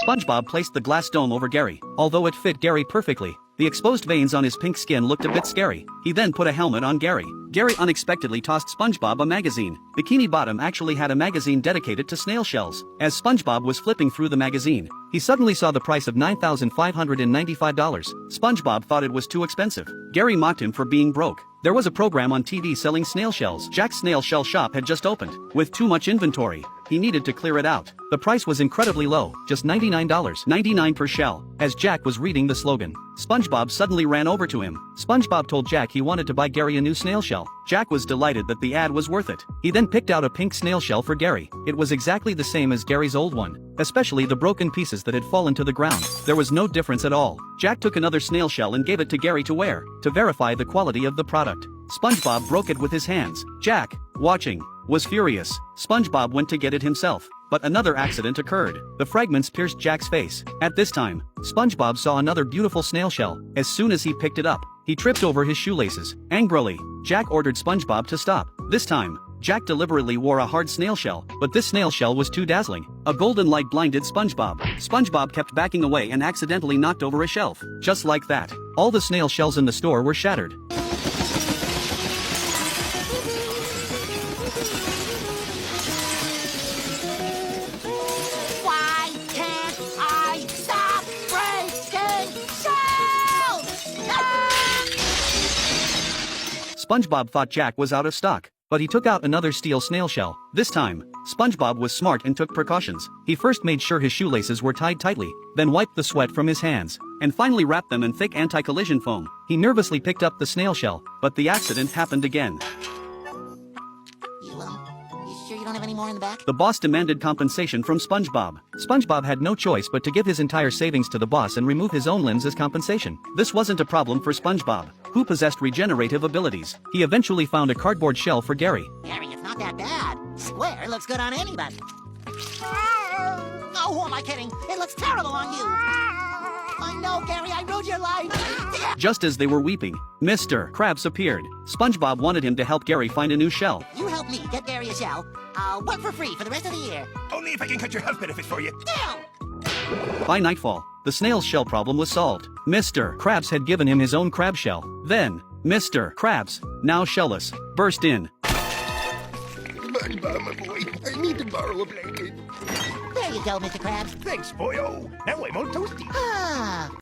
SpongeBob placed the glass dome over Garry. Although it fit Garry perfectly, the exposed veins on his pink skin looked a bit scary. He then put a helmet on Garry. Garry unexpectedly tossed SpongeBob a magazine. Bikini Bottom actually had a magazine dedicated to snail shells. As SpongeBob was flipping through the magazine, he suddenly saw the price of $9,595. SpongeBob thought it was too expensive. Garry mocked him for being broke. There was a program on TV selling snail shells. Jack's snail shell shop had just opened. With too much inventory, he needed to clear it out. The price was incredibly low, just $99.99 per shell. As Jack was reading the slogan, SpongeBob suddenly ran over to him. SpongeBob told Jack he wanted to buy Garry a new snail shell. Jack was delighted that the ad was worth it. He then picked out a pink snail shell for Garry. It was exactly the same as Garry's old one, especially the broken pieces that had fallen to the ground. There was no difference at all. Jack took another snail shell and gave it to Garry to wear, to verify the quality of the product. SpongeBob broke it with his hands. Jack, watching, was furious. SpongeBob went to get it himself, but another accident occurred. The fragments pierced Jack's face. At this time, SpongeBob saw another beautiful snail shell. As soon as he picked it up, he tripped over his shoelaces. Angrily, Jack ordered SpongeBob to stop. This time, Jack deliberately wore a hard snail shell, but this snail shell was too dazzling. A golden light blinded SpongeBob. SpongeBob kept backing away and accidentally knocked over a shelf. Just like that, all the snail shells in the store were shattered. Why can't I stop breaking shells? SpongeBob thought Jack was out of stock, but he took out another steel snail shell. This time, SpongeBob was smart and took precautions. He first made sure his shoelaces were tied tightly, then wiped the sweat from his hands, and finally wrapped them in thick anti-collision foam. He nervously picked up the snail shell, but the accident happened again. You sure you don't have any more in the back? The boss demanded compensation from SpongeBob. SpongeBob had no choice but to give his entire savings to the boss and remove his own limbs as compensation. This wasn't a problem for SpongeBob, who possessed regenerative abilities. He eventually found a cardboard shell for Garry. Garry, it's not that bad. Square looks good on anybody. Oh, who am I kidding? It looks terrible on you. I know, Garry, I ruined your life. Just as they were weeping, Mr. Krabs appeared. SpongeBob wanted him to help Garry find a new shell. You help me get Garry a shell. I'll work for free for the rest of the year. Only if I can cut your health benefits for you. Deal! By nightfall, the snail's shell problem was solved. Mr. Krabs had given him his own crab shell. Then, Mr. Krabs, now shellless, burst in. SpongeBob, my boy, I need to borrow a blanket. There you go, Mr. Krabs. Thanks, boyo. Now I'm all toasty. Ah.